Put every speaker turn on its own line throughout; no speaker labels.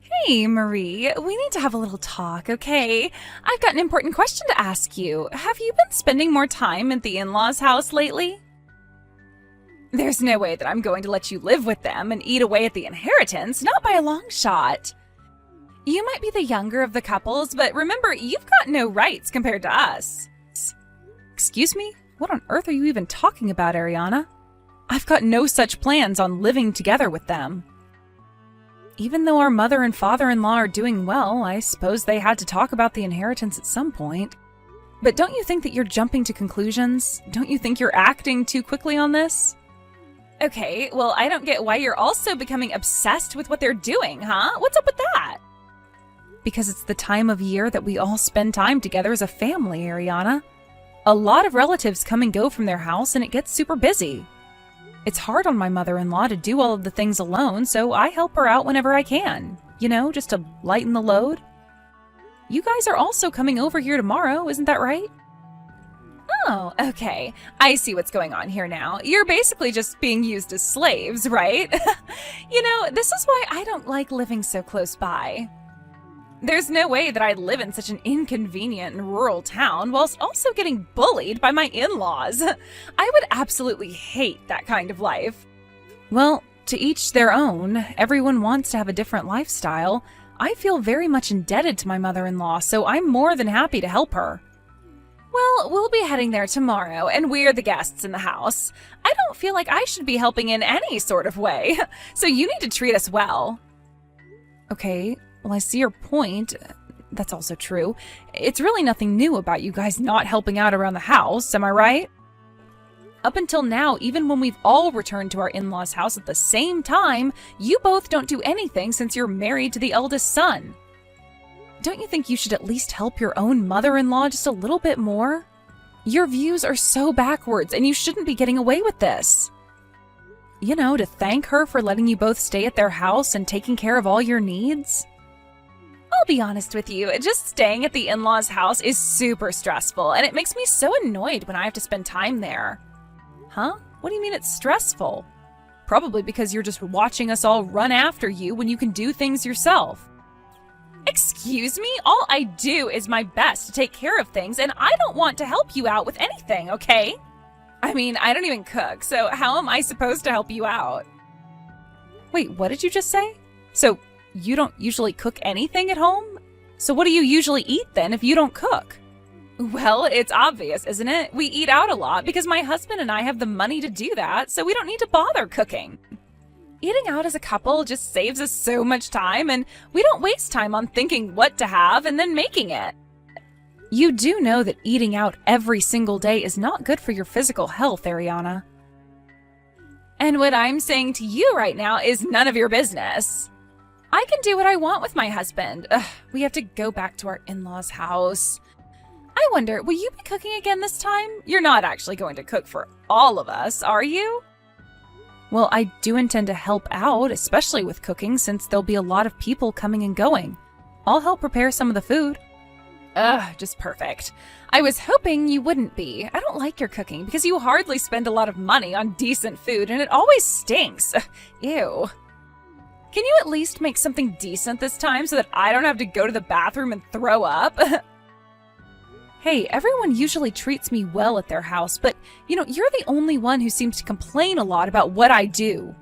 Hey, Marie, we need to have a little talk, okay? I've got an important question to ask you. Have you been spending more time at the in-laws' house lately? There's no way that I'm going to let you live with them and eat away at the inheritance, not by a long shot. You might be the younger of the couples, but remember, you've got no rights compared to us. Excuse me? What on earth are you even talking about, Ariana? I've got no such plans on living together with them. Even though our mother and father-in-law are doing well, I suppose they had to talk about the inheritance at some point. But don't you think that you're jumping to conclusions? Don't you think you're acting too quickly on this? Okay, well, I don't get why you're also becoming obsessed with what they're doing, huh? What's up with that? Because it's the time of year that we all spend time together as a family, Ariana. A lot of relatives come and go from their house, and it gets super busy. It's hard on my mother-in-law to do all of the things alone, so I help her out whenever I can. You know, just to lighten the load. You guys are also coming over here tomorrow, isn't that right? Oh, okay. I see what's going on here now. You're basically just being used as slaves, right? You know, this is why I don't like living so close by. There's no way that I'd live in such an inconvenient and rural town whilst also getting bullied by my in-laws. I would absolutely hate that kind of life. Well, to each their own. Everyone wants to have a different lifestyle. I feel very much indebted to my mother-in-law, so I'm more than happy to help her. Well, we'll be heading there tomorrow, and we're the guests in the house. I don't feel like I should be helping in any sort of way, so you need to treat us well. Okay. Well, I see your point. That's also true. It's really nothing new about you guys not helping out around the house, am I right? Up until now, even when we've all returned to our in-laws' house at the same time, you both don't do anything since you're married to the eldest son. Don't you think you should at least help your own mother-in-law just a little bit more? Your views are so backwards, and you shouldn't be getting away with this. You know, to thank her for letting you both stay at their house and taking care of all your needs? I'll be honest with you, just staying at the in-laws' house is super stressful, and it makes me so annoyed when I have to spend time there. Huh? What do you mean it's stressful? Probably because you're just watching us all run after you when you can do things yourself. Excuse me? All I do is my best to take care of things, and I don't want to help you out with anything, okay? I mean, I don't even cook, so how am I supposed to help you out? Wait, what did you just say? So, you don't usually cook anything at home? So what do you usually eat then if you don't cook? Well, it's obvious, isn't it? We eat out a lot because my husband and I have the money to do that, so we don't need to bother cooking. Eating out as a couple just saves us so much time, and we don't waste time on thinking what to have and then making it. You do know that eating out every single day is not good for your physical health, Ariana. And what I'm saying to you right now is none of your business. I can do what I want with my husband. Ugh, we have to go back to our in-laws' house. I wonder, will you be cooking again this time? You're not actually going to cook for all of us, are you? Well, I do intend to help out, especially with cooking, since there'll be a lot of people coming and going. I'll help prepare some of the food. Ugh, just perfect. I was hoping you wouldn't be. I don't like your cooking because you hardly spend a lot of money on decent food, and it always stinks. Ugh, ew. Can you at least make something decent this time so that I don't have to go to the bathroom and throw up? Hey, everyone usually treats me well at their house, but, you know, you're the only one who seems to complain a lot about what I do.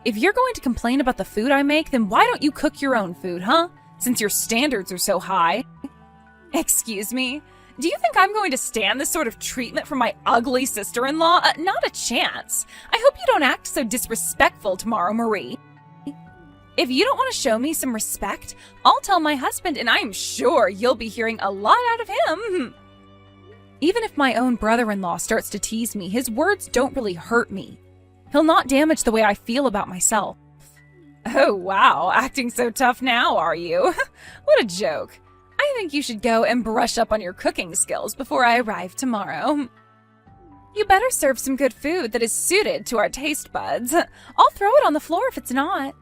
If you're going to complain about the food I make, then why don't you cook your own food, huh? Since your standards are so high. Excuse me? Do you think I'm going to stand this sort of treatment from my ugly sister-in-law? Not a chance. I hope you don't act so disrespectful tomorrow, Marie. If you don't want to show me some respect, I'll tell my husband, and I'm sure you'll be hearing a lot out of him. Even if my own brother-in-law starts to tease me, his words don't really hurt me. He'll not damage the way I feel about myself. Oh, wow, acting so tough now, are you? What a joke. I think you should go and brush up on your cooking skills before I arrive tomorrow. You better serve some good food that is suited to our taste buds. I'll throw it on the floor if it's not.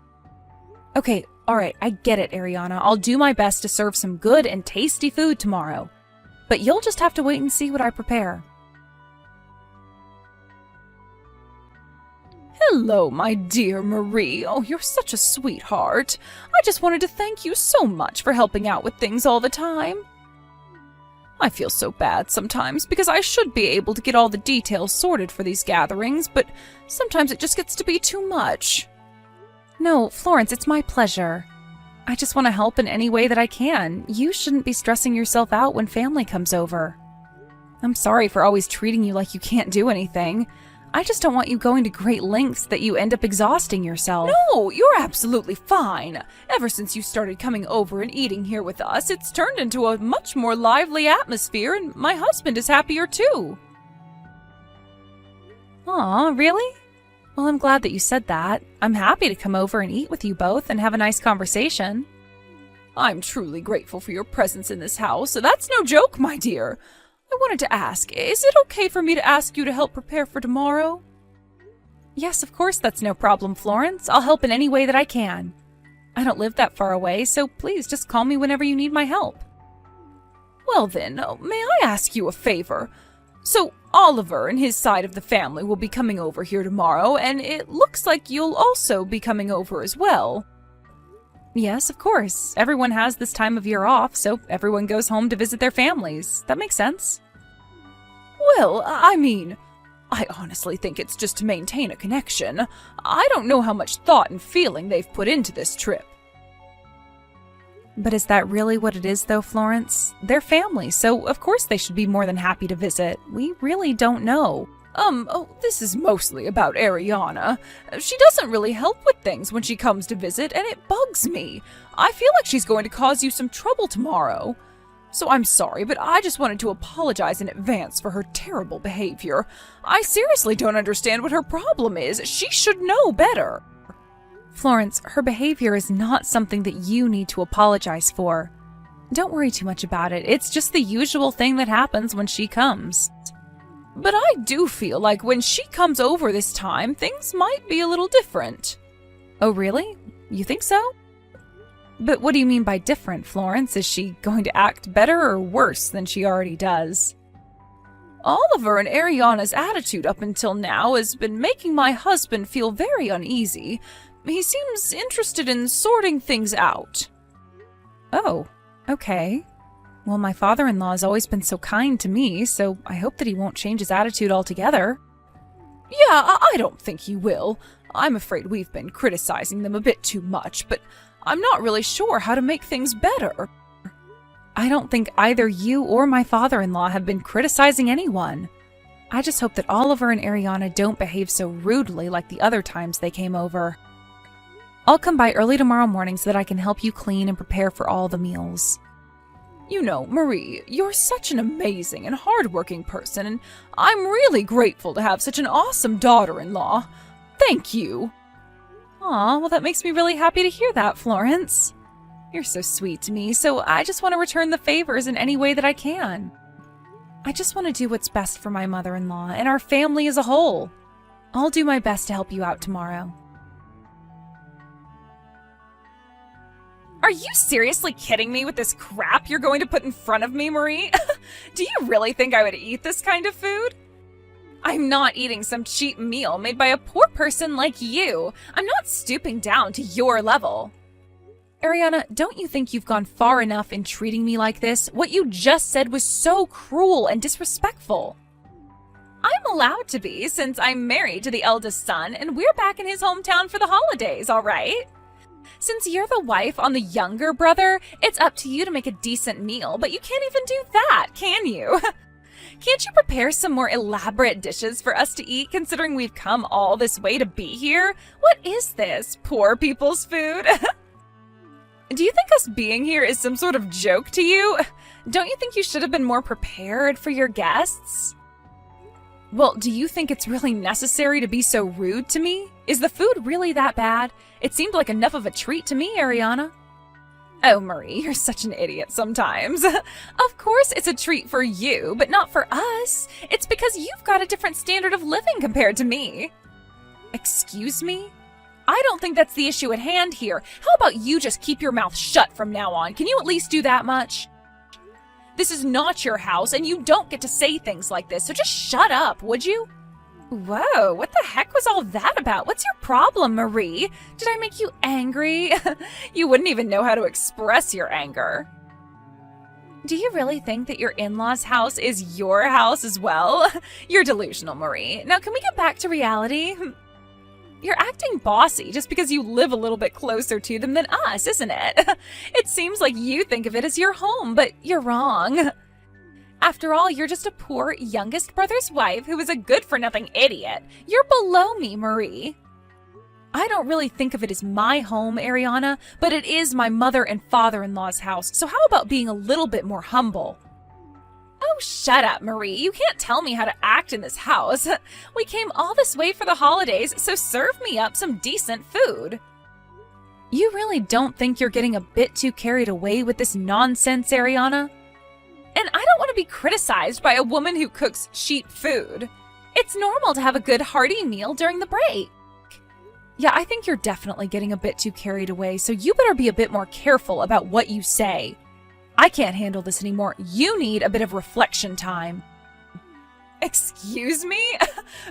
Okay, alright, I get it, Ariana. I'll do my best to serve some good and tasty food tomorrow. But you'll just have to wait and see what I prepare. Hello, my dear Marie. Oh, you're such a sweetheart. I just wanted to thank you so much for helping out with things all the time. I feel so bad sometimes because I should be able to get all the details sorted for these gatherings, but sometimes it just gets to be too much. No, Florence, it's my pleasure. I just want to help in any way that I can. You shouldn't be stressing yourself out when family comes over. I'm sorry for always treating you like you can't do anything. I just don't want you going to great lengths that you end up exhausting yourself. No, you're absolutely fine. Ever since you started coming over and eating here with us, it's turned into a much more lively atmosphere, and my husband is happier too. Aw, really? Well, I'm glad that you said that. I'm happy to come over and eat with you both and have a nice conversation. I'm truly grateful for your presence in this house. That's no joke, my dear. I wanted to ask, is it okay for me to ask you to help prepare for tomorrow? Yes, of course, that's no problem, Florence. I'll help in any way that I can. I don't live that far away, so please just call me whenever you need my help. Well then, may I ask you a favor? So, Oliver and his side of the family will be coming over here tomorrow, and it looks like you'll also be coming over as well. Yes, of course. Everyone has this time of year off, so everyone goes home to visit their families. That makes sense. Well, I mean, I honestly think it's just to maintain a connection. I don't know how much thought and feeling they've put into this trip. But is that really what it is, though, Florence? They're family, so of course they should be more than happy to visit. We really don't know. This is mostly about Ariana. She doesn't really help with things when she comes to visit, and it bugs me. I feel like she's going to cause you some trouble tomorrow. So I'm sorry, but I just wanted to apologize in advance for her terrible behavior. I seriously don't understand what her problem is. She should know better. Florence, her behavior is not something that you need to apologize for. Don't worry too much about it. It's just the usual thing that happens when she comes. But I do feel like when she comes over this time, things might be a little different. Oh, really? You think so? But what do you mean by different, Florence? Is she going to act better or worse than she already does? Oliver and Ariana's attitude up until now has been making my husband feel very uneasy. He seems interested in sorting things out. Oh, okay. Well, my father-in-law has always been so kind to me, so I hope that he won't change his attitude altogether. Yeah, I don't think he will. I'm afraid we've been criticizing them a bit too much, but I'm not really sure how to make things better. I don't think either you or my father-in-law have been criticizing anyone. I just hope that Oliver and Ariana don't behave so rudely like the other times they came over. I'll come by early tomorrow morning so that I can help you clean and prepare for all the meals. You know, Marie, you're such an amazing and hardworking person, and I'm really grateful to have such an awesome daughter-in-law. Thank you. Aw, well that makes me really happy to hear that, Florence. You're so sweet to me, so I just want to return the favors in any way that I can. I just want to do what's best for my mother-in-law and our family as a whole. I'll do my best to help you out tomorrow. Are you seriously kidding me with this crap you're going to put in front of me, Marie? Do you really think I would eat this kind of food? I'm not eating some cheap meal made by a poor person like you. I'm not stooping down to your level. Ariana, don't you think you've gone far enough in treating me like this? What you just said was so cruel and disrespectful. I'm allowed to be since I'm married to the eldest son and we're back in his hometown for the holidays, all right? Since you're the wife on the younger brother, it's up to you to make a decent meal, but you can't even do that, can you? Can't you prepare some more elaborate dishes for us to eat, considering we've come all this way to be here? What is this, poor people's food? Do you think us being here is some sort of joke to you? Don't you think you should have been more prepared for your guests? Well, do you think it's really necessary to be so rude to me? Is the food really that bad? It seemed like enough of a treat to me, Ariana. Oh, Marie, you're such an idiot sometimes. Of course it's a treat for you, but not for us. It's because you've got a different standard of living compared to me. Excuse me? I don't think that's the issue at hand here. How about you just keep your mouth shut from now on? Can you at least do that much? This is not your house, and you don't get to say things like this, so just shut up, would you? Whoa, what the heck was all that about? What's your problem, Marie? Did I make you angry? You wouldn't even know how to express your anger. Do you really think that your in-laws' house is your house as well? You're delusional, Marie. Now, can we get back to reality? You're acting bossy just because you live a little bit closer to them than us, isn't it? It seems like you think of it as your home, but you're wrong. After all, you're just a poor youngest brother's wife who is a good-for-nothing idiot. You're below me, Marie. I don't really think of it as my home, Ariana, but it is my mother and father-in-law's house, so how about being a little bit more humble? Oh, shut up, Marie. You can't tell me how to act in this house. We came all this way for the holidays, so serve me up some decent food. You really don't think you're getting a bit too carried away with this nonsense, Ariana? And I don't want to be criticized by a woman who cooks cheap food. It's normal to have a good hearty meal during the break. Yeah, I think you're definitely getting a bit too carried away, so you better be a bit more careful about what you say. I can't handle this anymore. You need a bit of reflection time. Excuse me?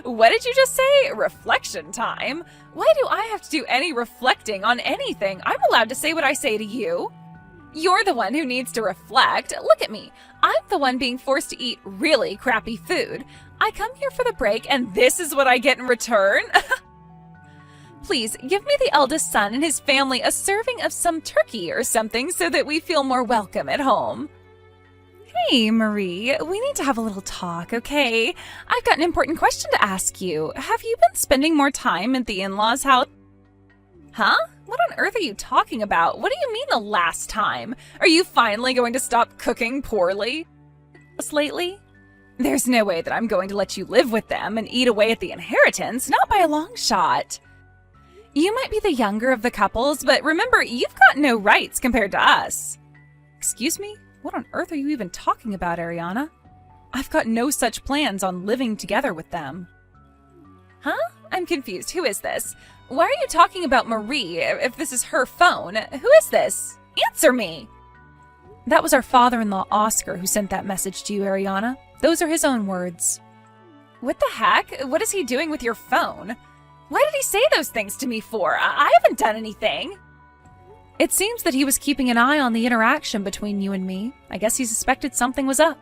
What did you just say? Reflection time? Why do I have to do any reflecting on anything? I'm allowed to say what I say to you. You're the one who needs to reflect. Look at me. I'm the one being forced to eat really crappy food. I come here for the break, and this is what I get in return? Please, give me the eldest son and his family a serving of some turkey or something so that we feel more welcome at home. Hey, Marie, we need to have a little talk, okay? I've got an important question to ask you. Have you been spending more time at the in-laws' house? Huh? What on earth are you talking about? What do you mean the last time? Are you finally going to stop cooking poorly lately? There's no way that I'm going to let you live with them and eat away at the inheritance, not by a long shot. You might be the younger of the couples, but remember, you've got no rights compared to us. Excuse me? What on earth are you even talking about, Ariana? I've got no such plans on living together with them. Huh? I'm confused. Who is this? Why are you talking about Marie if this is her phone? Who is this? Answer me! That was our father-in-law, Oscar, who sent that message to you, Ariana. Those are his own words. What the heck? What is he doing with your phone? Why did he say those things to me for? I haven't done anything. It seems that he was keeping an eye on the interaction between you and me. I guess he suspected something was up.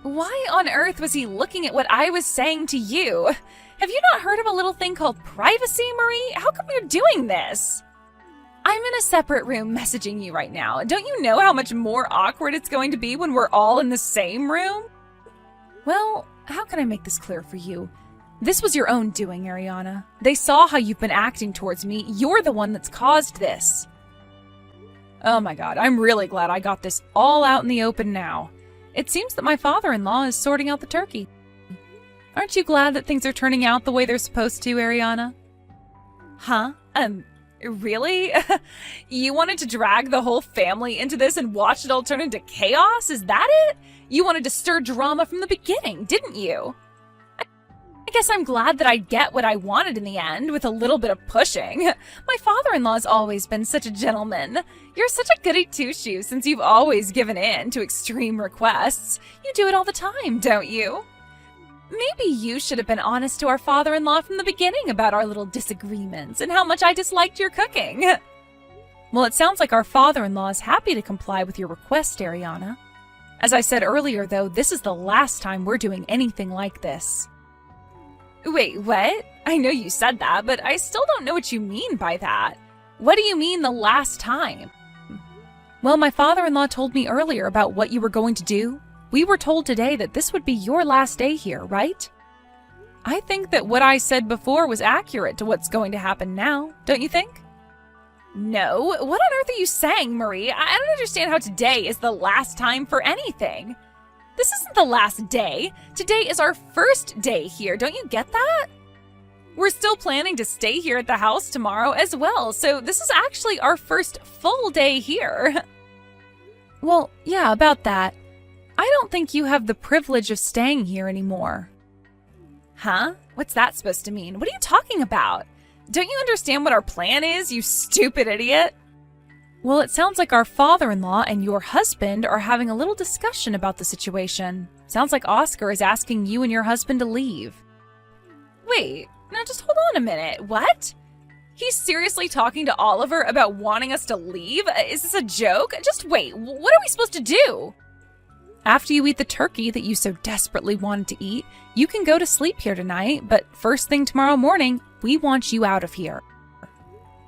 Why on earth was he looking at what I was saying to you? Have you not heard of a little thing called privacy, Marie? How come you're doing this? I'm in a separate room messaging you right now. Don't you know how much more awkward it's going to be when we're all in the same room? Well, how can I make this clear for you? This was your own doing, Ariana. They saw how you've been acting towards me. You're the one that's caused this. Oh my god, I'm really glad I got this all out in the open now. It seems that my father-in-law is sorting out the turkey. Aren't you glad that things are turning out the way they're supposed to, Ariana? Huh? Really? You wanted to drag the whole family into this and watch it all turn into chaos? Is that it? You wanted to stir drama from the beginning, didn't you? I guess I'm glad that I get what I wanted in the end, with a little bit of pushing. My father-in-law's always been such a gentleman. You're such a goody two-shoes since you've always given in to extreme requests. You do it all the time, don't you? Maybe you should have been honest to our father-in-law from the beginning about our little disagreements and how much I disliked your cooking. Well, it sounds like our father-in-law is happy to comply with your request, Ariana. As I said earlier, though, this is the last time we're doing anything like this. Wait, what? I know you said that, but I still don't know what you mean by that. What do you mean the last time? Well, my father-in-law told me earlier about what you were going to do. We were told today that this would be your last day here, right? I think that what I said before was accurate to what's going to happen now, don't you think? No, what on earth are you saying, Marie? I don't understand how today is the last time for anything. This isn't the last day. Today is our first day here. Don't you get that? We're still planning to stay here at the house tomorrow as well, so this is actually our first full day here. Well, yeah, about that. I don't think you have the privilege of staying here anymore. Huh? What's that supposed to mean? What are you talking about? Don't you understand what our plan is, you stupid idiot? Well, it sounds like our father-in-law and your husband are having a little discussion about the situation. Sounds like Oscar is asking you and your husband to leave. Wait, now just hold on a minute. What? He's seriously talking to Oliver about wanting us to leave? Is this a joke? Just wait, what are we supposed to do? After you eat the turkey that you so desperately wanted to eat, you can go to sleep here tonight, but first thing tomorrow morning, we want you out of here.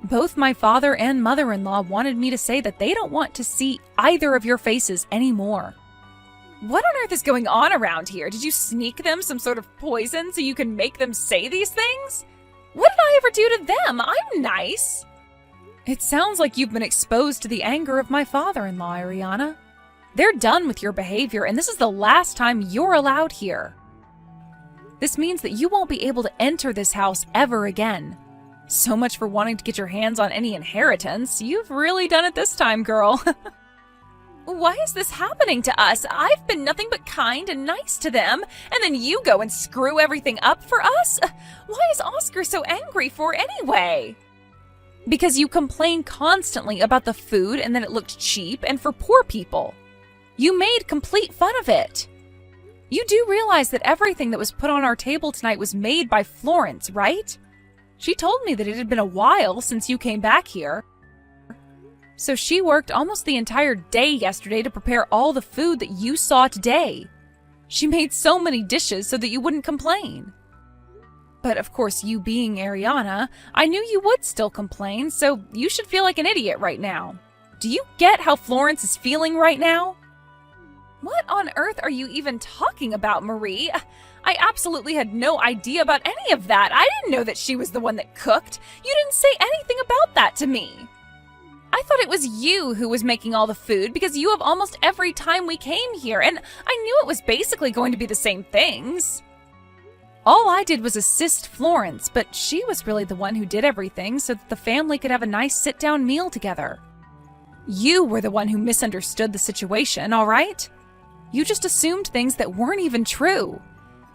Both my father and mother-in-law wanted me to say that they don't want to see either of your faces anymore. What on earth is going on around here? Did you sneak them some sort of poison so you can make them say these things? What did I ever do to them? I'm nice. It sounds like you've been exposed to the anger of my father-in-law, Ariana. They're done with your behavior, and this is the last time you're allowed here. This means that you won't be able to enter this house ever again. So much for wanting to get your hands on any inheritance. You've really done it this time, girl. Why is this happening to us? I've been nothing but kind and nice to them, and then you go and screw everything up for us? Why is Oscar so angry for anyway? Because you complain constantly about the food and that it looked cheap and for poor people. You made complete fun of it. You do realize that everything that was put on our table tonight was made by Florence, right? She told me that it had been a while since you came back here. So she worked almost the entire day yesterday to prepare all the food that you saw today. She made so many dishes so that you wouldn't complain. But of course, you being Ariana, I knew you would still complain, so you should feel like an idiot right now. Do you get how Florence is feeling right now? What on earth are you even talking about, Marie? I absolutely had no idea about any of that. I didn't know that she was the one that cooked. You didn't say anything about that to me. I thought it was you who was making all the food because you have almost every time we came here, and I knew it was basically going to be the same things. All I did was assist Florence, but she was really the one who did everything so that the family could have a nice sit-down meal together. You were the one who misunderstood the situation, all right? You just assumed things that weren't even true.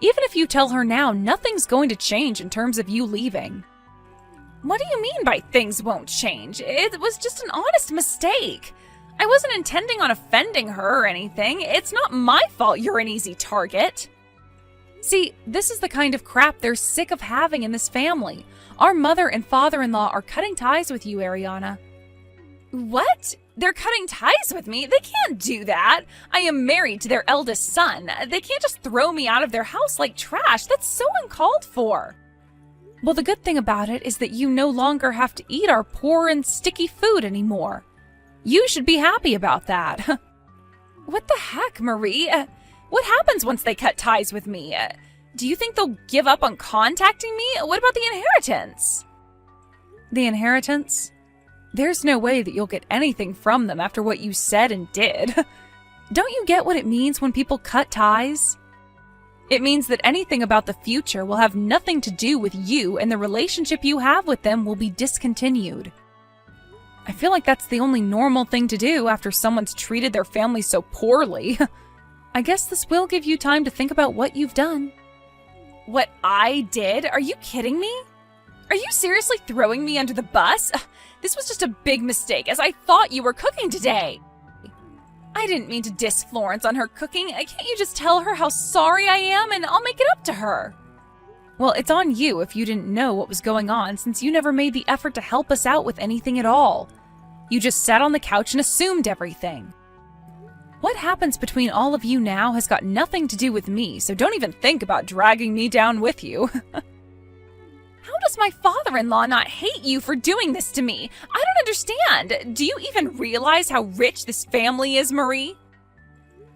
Even if you tell her now, nothing's going to change in terms of you leaving. What do you mean by things won't change? It was just an honest mistake. I wasn't intending on offending her or anything. It's not my fault you're an easy target. See, this is the kind of crap they're sick of having in this family. Our mother and father-in-law are cutting ties with you, Ariana. What? They're cutting ties with me? They can't do that. I am married to their eldest son. They can't just throw me out of their house like trash. That's so uncalled for. Well, the good thing about it is that you no longer have to eat our poor and sticky food anymore. You should be happy about that. What the heck, Marie? What happens once they cut ties with me? Do you think they'll give up on contacting me? What about the inheritance? The inheritance? There's no way that you'll get anything from them after what you said and did. Don't you get what it means when people cut ties? It means that anything about the future will have nothing to do with you, and the relationship you have with them will be discontinued. I feel like that's the only normal thing to do after someone's treated their family so poorly. I guess this will give you time to think about what you've done. What I did? Are you kidding me? Are you seriously throwing me under the bus? This was just a big mistake, as I thought you were cooking today. I didn't mean to diss Florence on her cooking. Can't you just tell her how sorry I am, and I'll make it up to her? Well, it's on you if you didn't know what was going on, since you never made the effort to help us out with anything at all. You just sat on the couch and assumed everything. What happens between all of you now has got nothing to do with me, so don't even think about dragging me down with you. How does my father-in-law not hate you for doing this to me? I don't understand. Do you even realize how rich this family is, Marie?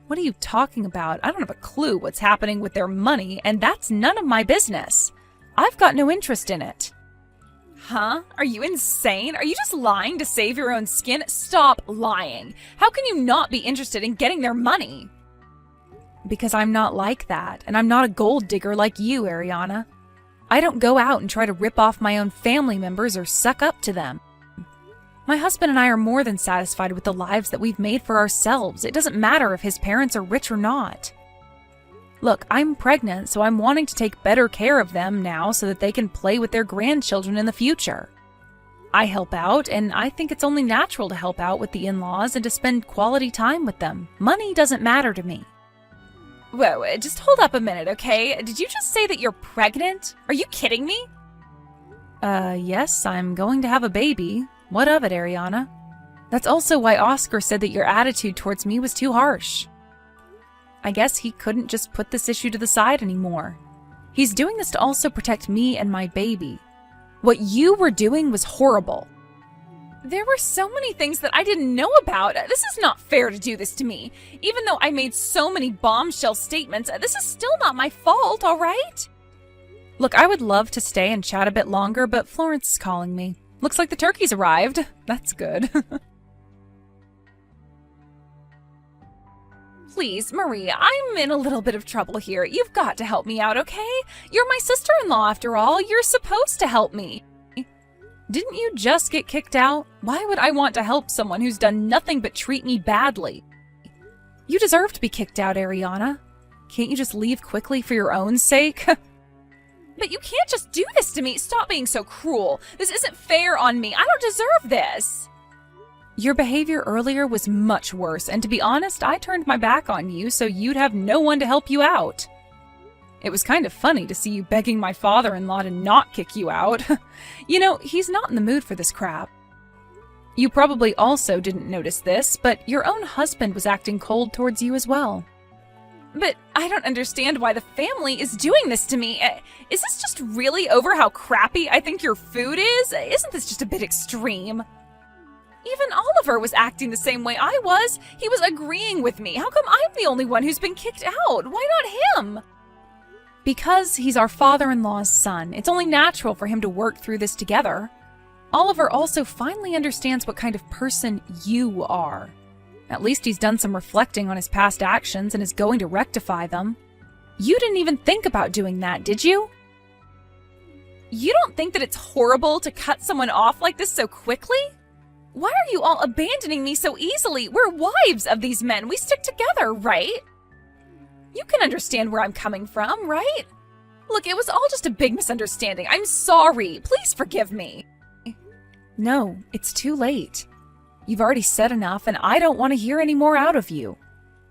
What are you talking about? I don't have a clue what's happening with their money, and that's none of my business. I've got no interest in it. Huh? Are you insane? Are you just lying to save your own skin? Stop lying. How can you not be interested in getting their money? Because I'm not like that, and I'm not a gold digger like you, Ariana. I don't go out and try to rip off my own family members or suck up to them. My husband and I are more than satisfied with the lives that we've made for ourselves. It doesn't matter if his parents are rich or not. Look, I'm pregnant, so I'm wanting to take better care of them now so that they can play with their grandchildren in the future. I help out, and I think it's only natural to help out with the in-laws and to spend quality time with them. Money doesn't matter to me. Whoa, just hold up a minute, okay? Did you just say that you're pregnant? Are you kidding me? Yes, I'm going to have a baby. What of it, Ariana? That's also why Oscar said that your attitude towards me was too harsh. I guess he couldn't just put this issue to the side anymore. He's doing this to also protect me and my baby. What you were doing was horrible. There were so many things that I didn't know about. This is not fair to do this to me. Even though I made so many bombshell statements, this is still not my fault, all right? Look, I would love to stay and chat a bit longer, but Florence is calling me. Looks like the turkey's arrived. That's good. Please, Marie, I'm in a little bit of trouble here. You've got to help me out, okay? You're my sister-in-law, after all. You're supposed to help me. Didn't you just get kicked out? Why would I want to help someone who's done nothing but treat me badly? You deserve to be kicked out, Ariana. Can't you just leave quickly for your own sake? But you can't just do this to me. Stop being so cruel. This isn't fair on me. I don't deserve this. Your behavior earlier was much worse, and to be honest, I turned my back on you so you'd have no one to help you out. It was kind of funny to see you begging my father-in-law to not kick you out. You know, he's not in the mood for this crap. You probably also didn't notice this, but your own husband was acting cold towards you as well. But I don't understand why the family is doing this to me. Is this just really over how crappy I think your food is? Isn't this just a bit extreme? Even Oliver was acting the same way I was. He was agreeing with me. How come I'm the only one who's been kicked out? Why not him? Because he's our father-in-law's son. It's only natural for him to work through this together. Oliver also finally understands what kind of person you are. At least he's done some reflecting on his past actions and is going to rectify them. You didn't even think about doing that, did you? You don't think that it's horrible to cut someone off like this so quickly? Why are you all abandoning me so easily? We're wives of these men. We stick together, right? You can understand where I'm coming from, right? Look, it was all just a big misunderstanding. I'm sorry. Please forgive me. No, it's too late. You've already said enough, and I don't want to hear any more out of you.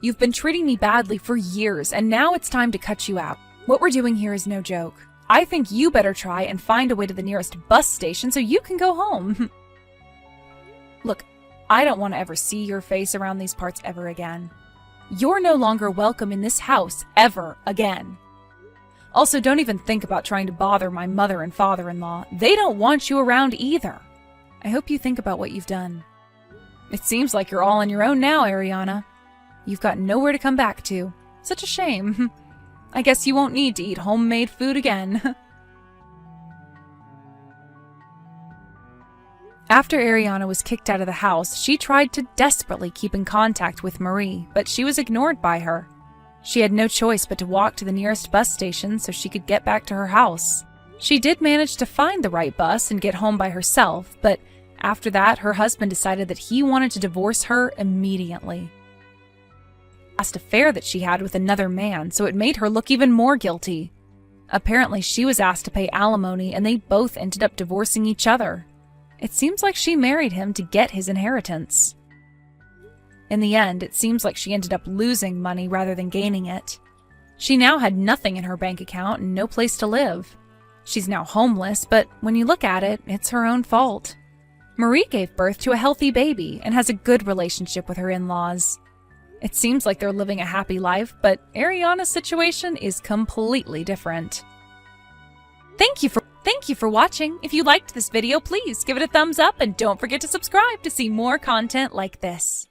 You've been treating me badly for years, and now it's time to cut you out. What we're doing here is no joke. I think you better try and find a way to the nearest bus station so you can go home. Look, I don't want to ever see your face around these parts ever again. You're no longer welcome in this house ever again. Also, don't even think about trying to bother my mother and father-in-law. They don't want you around either. I hope you think about what you've done. It seems like you're all on your own now, Ariana. You've got nowhere to come back to. Such a shame. I guess you won't need to eat homemade food again. After Ariana was kicked out of the house, she tried to desperately keep in contact with Marie, but she was ignored by her. She had no choice but to walk to the nearest bus station so she could get back to her house. She did manage to find the right bus and get home by herself, but after that, her husband decided that he wanted to divorce her immediately. Last affair that she had with another man, so it made her look even more guilty. Apparently, she was asked to pay alimony, and they both ended up divorcing each other. It seems like she married him to get his inheritance. In the end, it seems like she ended up losing money rather than gaining it. She now had nothing in her bank account and no place to live. She's now homeless, but when you look at it, it's her own fault. Marie gave birth to a healthy baby and has a good relationship with her in-laws. It seems like they're living a happy life, but Ariana's situation is completely different. Thank you for watching. If you liked this video, please give it a thumbs up and don't forget to subscribe to see more content like this.